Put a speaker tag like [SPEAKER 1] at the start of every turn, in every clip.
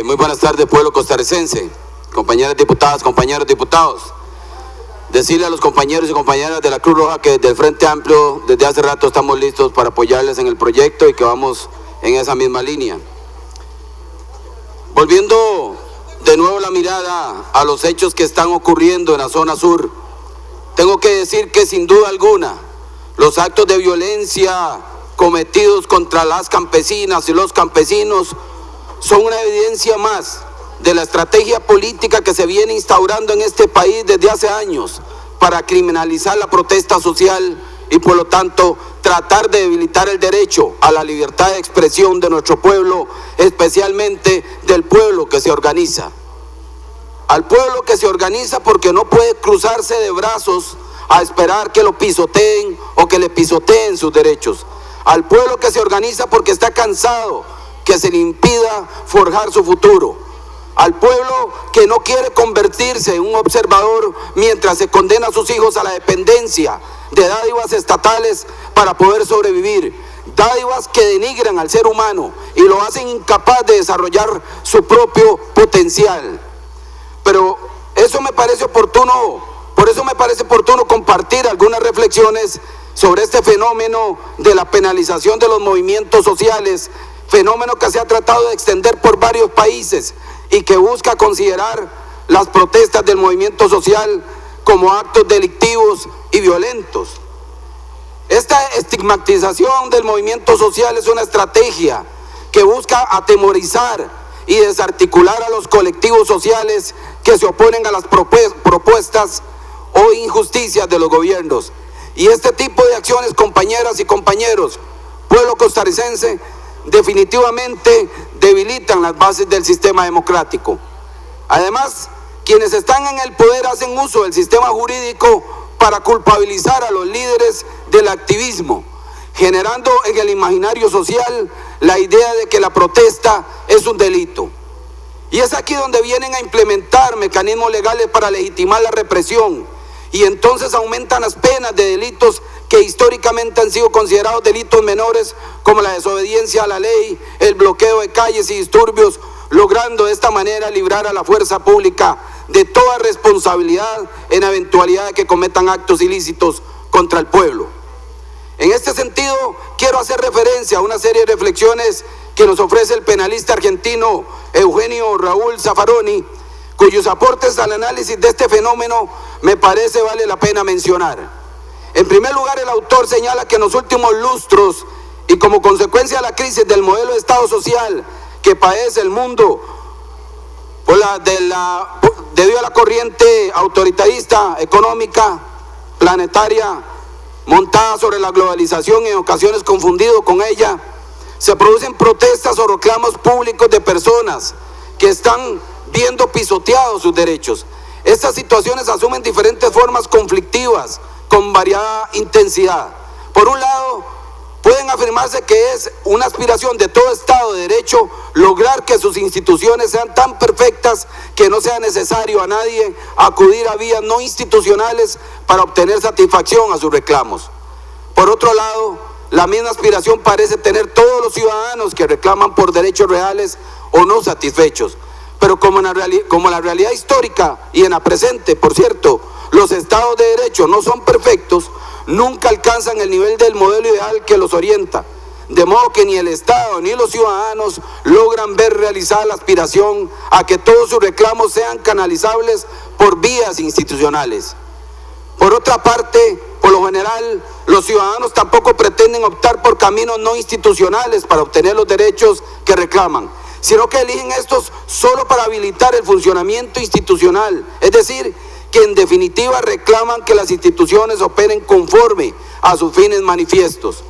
[SPEAKER 1] Muy buenas tardes, pueblo costarricense, compañeras diputadas, compañeros diputados. Decirle a los compañeros y compañeras de la Cruz Roja que desde el Frente Amplio, desde hace rato estamos listos para apoyarles en el proyecto y que vamos en esa misma línea. Volviendo de nuevo la mirada a los hechos que están ocurriendo en la zona sur, tengo que decir que sin duda alguna, los actos de violencia cometidos contra las campesinas y los campesinos son una evidencia más de la estrategia política que se viene instaurando en este país desde hace años para criminalizar la protesta social y por lo tanto tratar de debilitar el derecho a la libertad de expresión de nuestro pueblo, especialmente del pueblo que se organiza. Al pueblo que se organiza porque no puede cruzarse de brazos a esperar que lo pisoteen o que le pisoteen sus derechos. Al pueblo que se organiza porque está cansado que se le impida forjar su futuro. Al pueblo que no quiere convertirse en un observador mientras se condena a sus hijos a la dependencia de dádivas estatales para poder sobrevivir. Dádivas que denigran al ser humano y lo hacen incapaz de desarrollar su propio potencial. Pero eso me parece oportuno, por eso me parece oportuno compartir algunas reflexiones sobre este fenómeno de la penalización de los movimientos sociales, fenómeno que se ha tratado de extender por varios países y que busca considerar las protestas del movimiento social como actos delictivos y violentos. Esta estigmatización del movimiento social es una estrategia que busca atemorizar y desarticular a los colectivos sociales que se oponen a las propuestas o injusticias de los gobiernos. Y este tipo de acciones, compañeras y compañeros, pueblo costarricense, definitivamente debilitan las bases del sistema democrático. Además, quienes están en el poder hacen uso del sistema jurídico para culpabilizar a los líderes del activismo, generando en el imaginario social la idea de que la protesta es un delito. Y es aquí donde vienen a implementar mecanismos legales para legitimar la represión, y entonces aumentan las penas de delitos que históricamente han sido considerados delitos menores, como la desobediencia a la ley, el bloqueo de calles y disturbios, logrando de esta manera librar a la fuerza pública de toda responsabilidad en eventualidad de que cometan actos ilícitos contra el pueblo. En este sentido, quiero hacer referencia a una serie de reflexiones que nos ofrece el penalista argentino Eugenio Raúl Zaffaroni, cuyos aportes al análisis de este fenómeno me parece vale la pena mencionar. En primer lugar, el autor señala que en los últimos lustros y como consecuencia de la crisis del modelo de Estado social que padece el mundo debido a la corriente autoritarista económica planetaria montada sobre la globalización y en ocasiones confundido con ella, se producen protestas o reclamos públicos de personas que están viendo pisoteados sus derechos. Estas situaciones asumen diferentes formas conflictivas con variada intensidad. Por un lado, pueden afirmarse que es una aspiración de todo Estado de Derecho lograr que sus instituciones sean tan perfectas que no sea necesario a nadie acudir a vías no institucionales para obtener satisfacción a sus reclamos. Por otro lado, la misma aspiración parece tener todos los ciudadanos que reclaman por derechos reales o no satisfechos. Pero como la realidad histórica y en la presente, por cierto, los estados de derecho no son perfectos, nunca alcanzan el nivel del modelo ideal que los orienta, de modo que ni el Estado ni los ciudadanos logran ver realizada la aspiración a que todos sus reclamos sean canalizables por vías institucionales. Por otra parte, por lo general, los ciudadanos tampoco pretenden optar por caminos no institucionales para obtener los derechos que reclaman, sino que eligen estos solo para habilitar el funcionamiento institucional, es decir, que en definitiva reclaman que las instituciones operen conforme a sus fines manifiestos.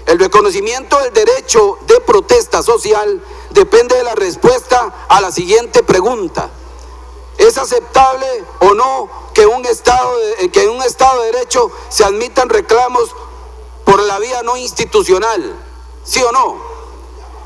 [SPEAKER 1] El reconocimiento del derecho de protesta social depende de la respuesta a la siguiente pregunta: ¿es aceptable o no que en un Estado de Derecho se admitan reclamos por la vía no institucional? ¿Sí o no?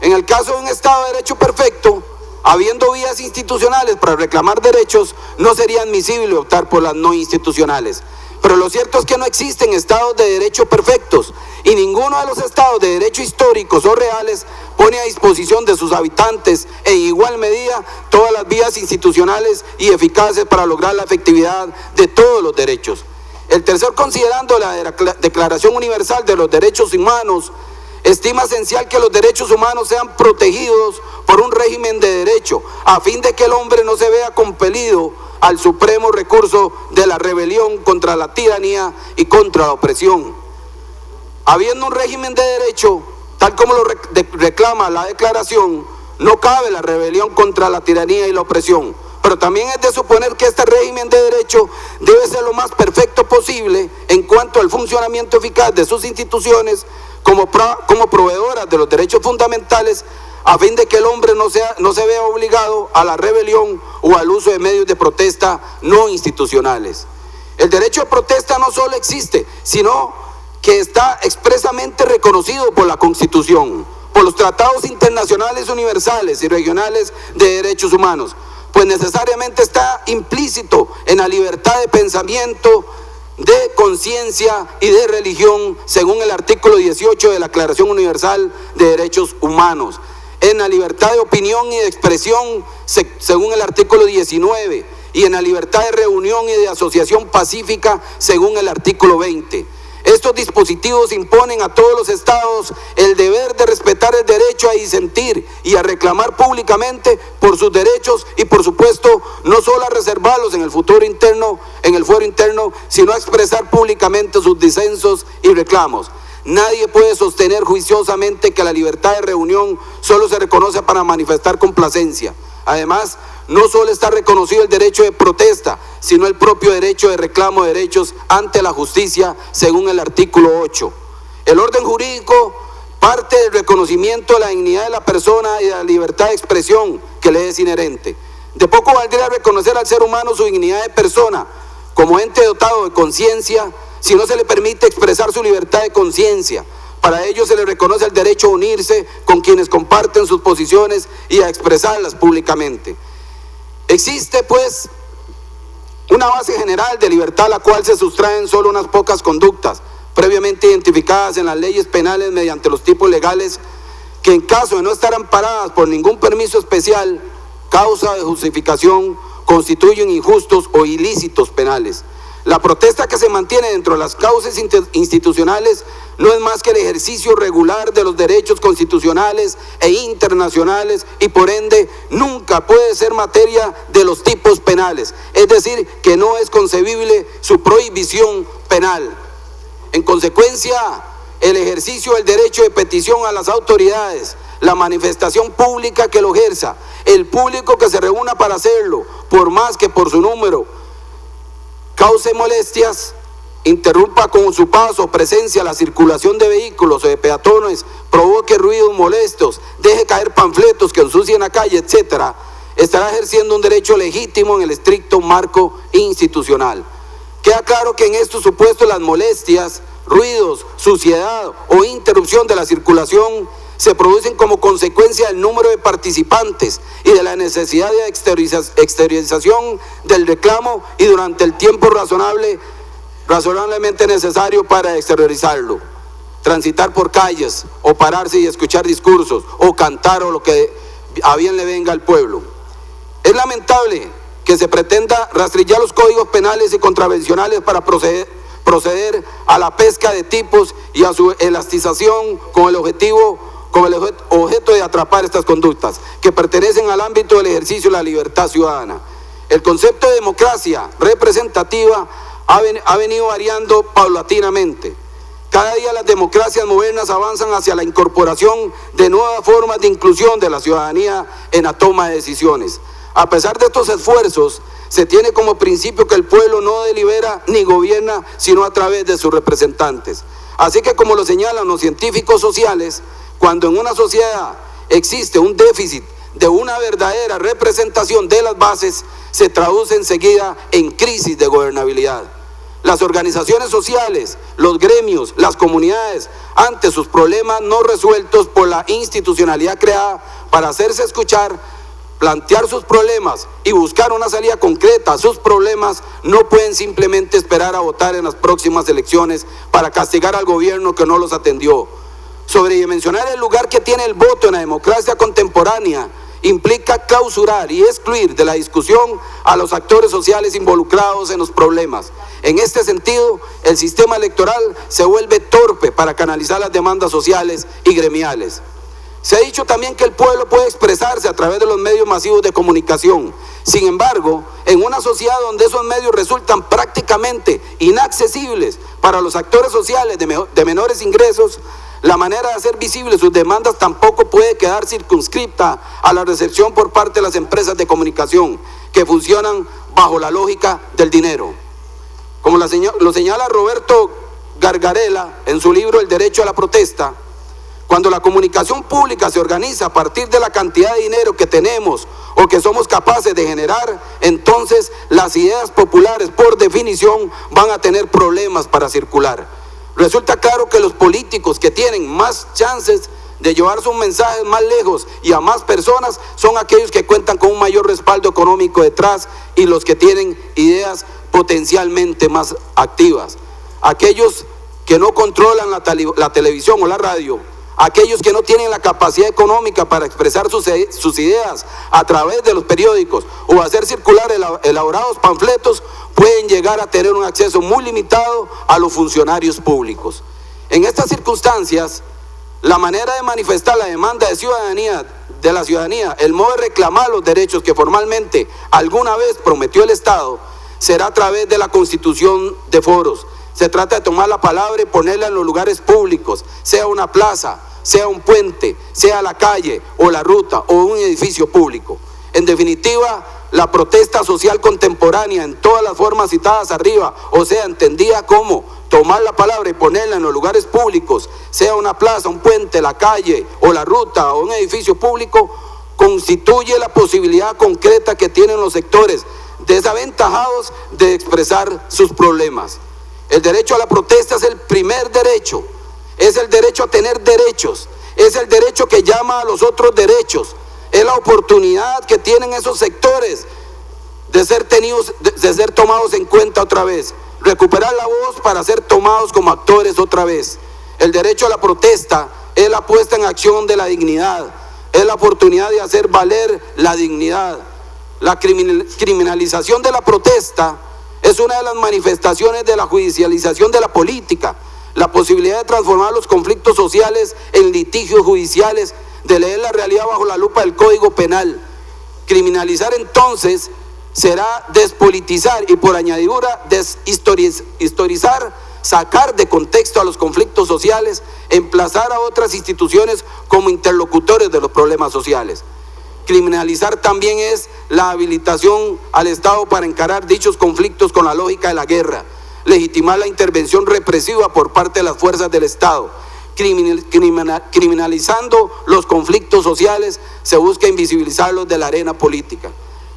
[SPEAKER 1] En el caso de un Estado de Derecho perfecto, habiendo vías institucionales para reclamar derechos, no sería admisible optar por las no institucionales. Pero lo cierto es que no existen estados de derecho perfectos y ninguno de los estados de derecho históricos o reales pone a disposición de sus habitantes en igual medida todas las vías institucionales y eficaces para lograr la efectividad de todos los derechos. El tercer considerando la Declaración Universal de los Derechos Humanos estima esencial que los derechos humanos sean protegidos por un régimen de derecho, a fin de que el hombre no se vea compelido al supremo recurso de la rebelión contra la tiranía y contra la opresión. Habiendo un régimen de derecho, tal como lo reclama la Declaración, no cabe la rebelión contra la tiranía y la opresión. Pero también es de suponer que este régimen de derecho debe ser lo más perfecto posible en cuanto al funcionamiento eficaz de sus instituciones como proveedoras de los derechos fundamentales, a fin de que el hombre no se vea obligado a la rebelión o al uso de medios de protesta no institucionales. El derecho de protesta no solo existe, sino que está expresamente reconocido por la Constitución, por los tratados internacionales universales y regionales de derechos humanos, pues necesariamente está implícito en la libertad de pensamiento, de conciencia y de religión, según el artículo 18 de la Declaración Universal de Derechos Humanos, en la libertad de opinión y de expresión, según el artículo 19, y en la libertad de reunión y de asociación pacífica, según el artículo 20. Estos dispositivos imponen a todos los estados el deber de respetar el derecho a disentir y a reclamar públicamente por sus derechos y, por supuesto, no solo a reservarlos en el fuero interno, sino a expresar públicamente sus disensos y reclamos. Nadie puede sostener juiciosamente que la libertad de reunión solo se reconoce para manifestar complacencia. Además, no solo está reconocido el derecho de protesta, sino el propio derecho de reclamo de derechos ante la justicia, según el artículo 8. El orden jurídico parte del reconocimiento de la dignidad de la persona y de la libertad de expresión que le es inherente. De poco valdría reconocer al ser humano su dignidad de persona como ente dotado de conciencia si no se le permite expresar su libertad de conciencia. Para ello se le reconoce el derecho a unirse con quienes comparten sus posiciones y a expresarlas públicamente. Existe, pues, una base general de libertad a la cual se sustraen solo unas pocas conductas, previamente identificadas en las leyes penales mediante los tipos legales, que en caso de no estar amparadas por ningún permiso especial, causa de justificación, constituyen injustos o ilícitos penales. La protesta que se mantiene dentro de las causas institucionales no es más que el ejercicio regular de los derechos constitucionales e internacionales y por ende nunca puede ser materia de los tipos penales, es decir, que no es concebible su prohibición penal. En consecuencia, el ejercicio del derecho de petición a las autoridades, la manifestación pública que lo ejerza, el público que se reúna para hacerlo, por más que por su número cause molestias, interrumpa con su paso o presencia la circulación de vehículos o de peatones, provoque ruidos molestos, deje caer panfletos que ensucien la calle, etc., estará ejerciendo un derecho legítimo en el estricto marco institucional. Queda claro que en estos supuestos las molestias, ruidos, suciedad o interrupción de la circulación se producen como consecuencia del número de participantes y de la necesidad de exteriorización del reclamo y durante el tiempo razonablemente necesario para exteriorizarlo. Transitar por calles o pararse y escuchar discursos o cantar o lo que a bien le venga al pueblo. Es lamentable que se pretenda rastrillar los códigos penales y contravencionales para proceder a la pesca de tipos y a su elastización con el objeto de atrapar estas conductas que pertenecen al ámbito del ejercicio de la libertad ciudadana. El concepto de democracia representativa ha venido variando paulatinamente. Cada día las democracias modernas avanzan hacia la incorporación de nuevas formas de inclusión de la ciudadanía en la toma de decisiones. A pesar de estos esfuerzos, se tiene como principio que el pueblo no delibera ni gobierna sino a través de sus representantes. Así que, como lo señalan los científicos sociales, cuando en una sociedad existe un déficit de una verdadera representación de las bases, se traduce enseguida en crisis de gobernabilidad. Las organizaciones sociales, los gremios, las comunidades, ante sus problemas no resueltos por la institucionalidad creada para hacerse escuchar, plantear sus problemas y buscar una salida concreta a sus problemas, no pueden simplemente esperar a votar en las próximas elecciones para castigar al gobierno que no los atendió. Sobredimensionar el lugar que tiene el voto en la democracia contemporánea implica clausurar y excluir de la discusión a los actores sociales involucrados en los problemas. En este sentido, el sistema electoral se vuelve torpe para canalizar las demandas sociales y gremiales. Se ha dicho también que el pueblo puede expresarse a través de los medios masivos de comunicación. Sin embargo, en una sociedad donde esos medios resultan prácticamente inaccesibles para los actores sociales de menores ingresos, la manera de hacer visibles sus demandas tampoco puede quedar circunscripta a la recepción por parte de las empresas de comunicación que funcionan bajo la lógica del dinero. Como lo señala Roberto Gargarella en su libro El derecho a la protesta, cuando la comunicación pública se organiza a partir de la cantidad de dinero que tenemos o que somos capaces de generar, entonces las ideas populares por definición van a tener problemas para circular. Resulta claro que los políticos que tienen más chances de llevar sus mensajes más lejos y a más personas son aquellos que cuentan con un mayor respaldo económico detrás y los que tienen ideas potencialmente más activas. Aquellos que no controlan la televisión o la radio, aquellos que no tienen la capacidad económica para expresar sus ideas a través de los periódicos o hacer circular elaborados panfletos, pueden llegar a tener un acceso muy limitado a los funcionarios públicos. En estas circunstancias, la manera de manifestar la demanda de la ciudadanía, el modo de reclamar los derechos que formalmente alguna vez prometió el Estado, será a través de la constitución de foros. Se trata de tomar la palabra y ponerla en los lugares públicos, sea una plaza, sea un puente, sea la calle o la ruta o un edificio público. En definitiva, la protesta social contemporánea en todas las formas citadas arriba, o sea, entendida como tomar la palabra y ponerla en los lugares públicos, sea una plaza, un puente, la calle o la ruta o un edificio público, constituye la posibilidad concreta que tienen los sectores desaventajados de expresar sus problemas. El derecho a la protesta es el primer derecho, es el derecho a tener derechos, es el derecho que llama a los otros derechos, es la oportunidad que tienen esos sectores de ser tomados en cuenta otra vez, recuperar la voz para ser tomados como actores otra vez. El derecho a la protesta es la puesta en acción de la dignidad, es la oportunidad de hacer valer la dignidad. La criminalización de la protesta es una de las manifestaciones de la judicialización de la política, la posibilidad de transformar los conflictos sociales en litigios judiciales, de leer la realidad bajo la lupa del Código Penal. Criminalizar entonces será despolitizar y por añadidura deshistorizar, sacar de contexto a los conflictos sociales, emplazar a otras instituciones como interlocutores de los problemas sociales. Criminalizar también es la habilitación al Estado para encarar dichos conflictos con la lógica de la guerra, legitimar la intervención represiva por parte de las fuerzas del Estado. Criminalizando los conflictos sociales se busca invisibilizarlos de la arena política.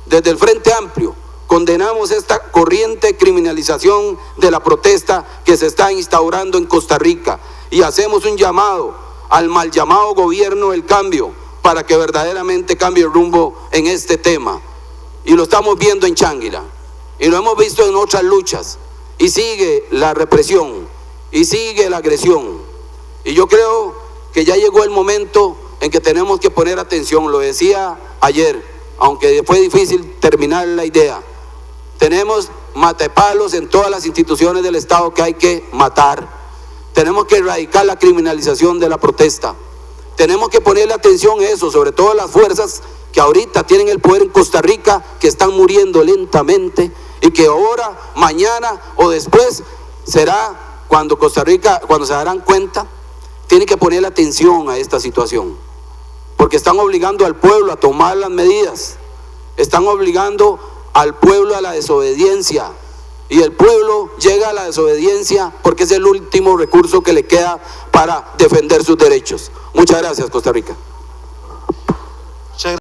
[SPEAKER 1] Desde el Frente Amplio condenamos esta corriente de criminalización de la protesta que se está instaurando en Costa Rica y hacemos un llamado al mal llamado gobierno del cambio para que verdaderamente cambie el rumbo en este tema. Y lo estamos viendo en Changuila, y lo hemos visto en otras luchas, y sigue la represión, y sigue la agresión. Y yo creo que ya llegó el momento en que tenemos que poner atención, lo decía ayer, aunque fue difícil terminar la idea. Tenemos matepalos en todas las instituciones del Estado que hay que matar. Tenemos que erradicar la criminalización de la protesta. Tenemos que ponerle atención a eso, sobre todo las fuerzas que ahorita tienen el poder en Costa Rica, que están muriendo lentamente y que ahora, mañana o después será cuando se darán cuenta, tienen que ponerle atención a esta situación, porque están obligando al pueblo a tomar las medidas, están obligando al pueblo a la desobediencia, y el pueblo llega a la desobediencia porque es el último recurso que le queda para defender sus derechos. Muchas gracias, Costa Rica.